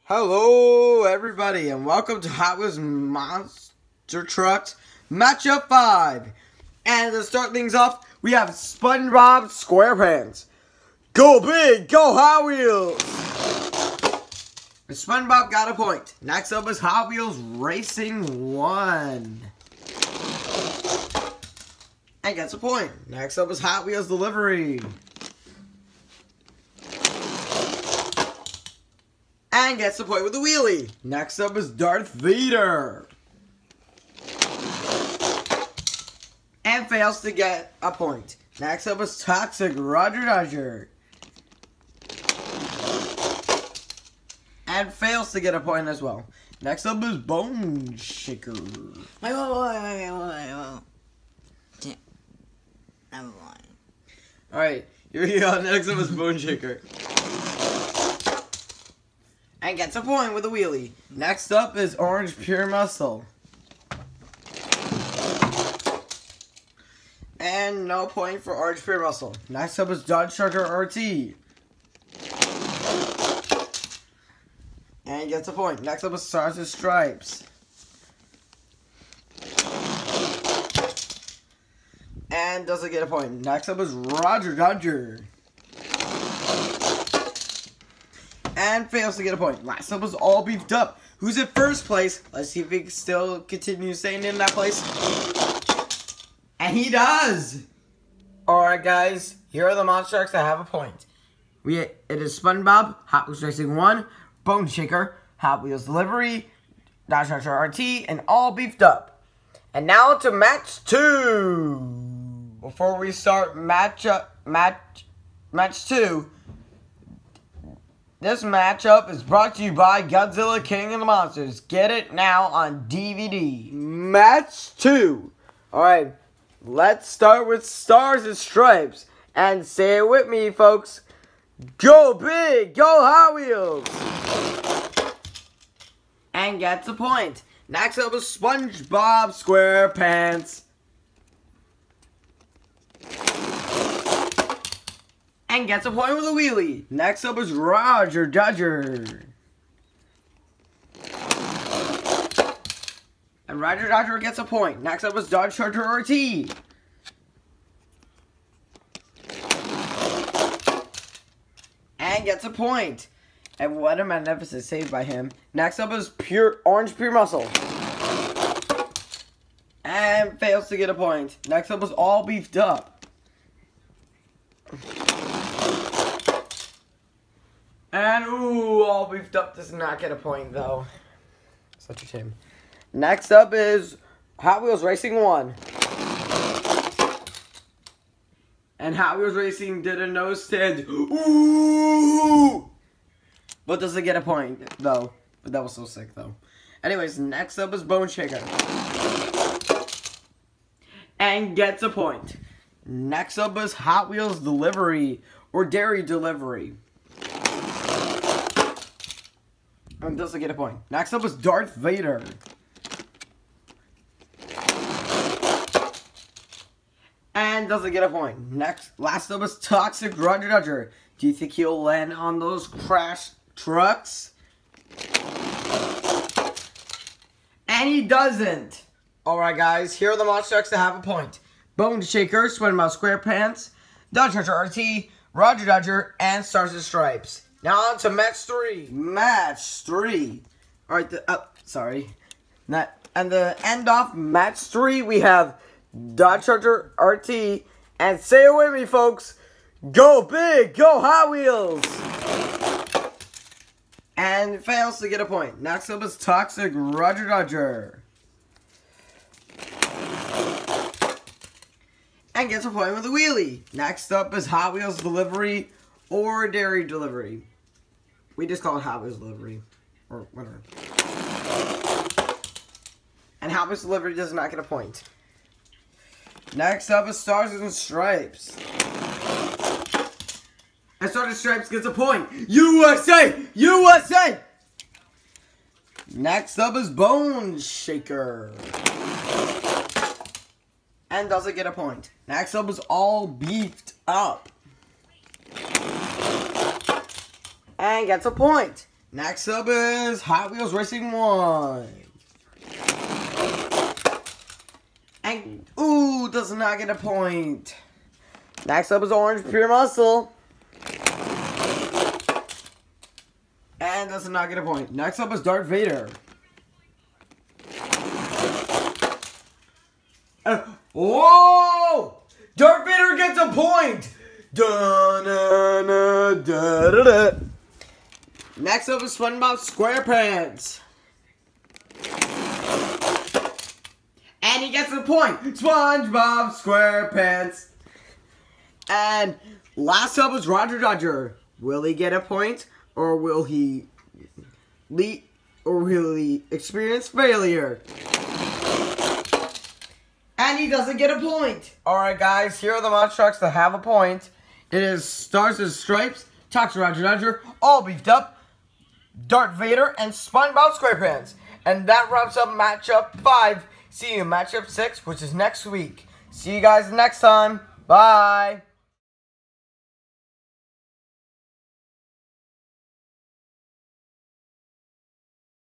Hello everybody and welcome to Hot Wheels Monster Trucks Matchup 5. And to start things off, we have SpongeBob SquarePants. Go big, go Hot Wheels! SpongeBob got a point. Next up is Hot Wheels Racing 1. And gets a point. Next up is Hot Wheels Delivery. And gets the point with the wheelie. Next up is Darth Vader. And fails to get a point. Next up is Toxic Roger Dodger. And fails to get a point as well. Next up is Bone Shaker. Wait. I'm lying. Alright, here we go. Next up is Bone Shaker. And gets a point with a wheelie. Next up is Orange Pure Muscle. And no point for Orange Pure Muscle. Next up is Dodge Charger RT. And gets a point. Next up is Stars and Stripes. And doesn't get a point. Next up is Roger Dodger. And fails to get a point. Last up was All Beefed Up. Who's in first place? Let's see if he can still continue staying in that place. And he does! Alright guys, here are the monster trucks that have a point. It is SpongeBob, Hot Wheels Racing 1, Bone Shaker, Hot Wheels Delivery, Dodge Charger RT, and All Beefed Up. And now to match 2. Before we start match 2, this matchup is brought to you by Godzilla King of the Monsters. Get it now on DVD. Match 2. Alright, let's start with Stars and Stripes. And say it with me, folks. Go big, go Hot Wheels. And gets a point. Next up is SpongeBob SquarePants. And gets a point with a wheelie. Next up is Roger Dodger. And Roger Dodger gets a point. Next up is Dodge Charger RT. And gets a point. And what a magnificent save by him. Next up is Orange Pure Muscle. And fails to get a point. Next up is All Beefed Up. And, All Beefed Up does not get a point, though. Such a shame. Next up is Hot Wheels Racing 1. And Hot Wheels Racing did a nose stand. Ooh! But doesn't get a point, though. But that was so sick, though. Anyways, next up is Bone Shaker. And gets a point. Next up is Hot Wheels Delivery. Or Dairy Delivery. And doesn't get a point. Next up is Darth Vader. And doesn't get a point. Last up is Toxic Roger Dodger. Do you think he'll land on those crash trucks? And he doesn't. Alright guys, here are the monster trucks that have a point. Bone Shaker, SpongeBob SquarePants, Dodge Charger RT, Roger Dodger, and Stars and Stripes. Now on to match 3. Match 3. Alright, sorry. And the end off match 3, we have Dodge Charger RT. And say it with me, folks. Go big, go Hot Wheels. And fails to get a point. Next up is Toxic Roger Dodger. And gets a point with a wheelie. Next up is Hot Wheels Delivery or Dairy Delivery. We just call it Hot Wheels Delivery. Or whatever. And Hot Wheels Delivery does not get a point. Next up is Stars and Stripes. And Stars and Stripes gets a point. USA! USA! Next up is Bone Shaker. And doesn't get a point. Next up is All Beefed Up. And gets a point. Next up is Hot Wheels Racing 1. And, ooh, does not get a point. Next up is Orange Pure Muscle. And does not get a point. Next up is Darth Vader. Whoa! Darth Vader gets a point! Da-na-na-da-da-da. Next up is SpongeBob SquarePants. And he gets a point. SpongeBob SquarePants. And last up is Roger Dodger. Will he get a point? Or will he experience failure? And he doesn't get a point. Alright guys, here are the monster trucks that have a point. It is Stars and Stripes, Toxic Roger Dodger, All Beefed Up, Darth Vader, and SpongeBob SquarePants. And that wraps up matchup 5. See you in matchup 6, which is next week. See you guys next time. Bye.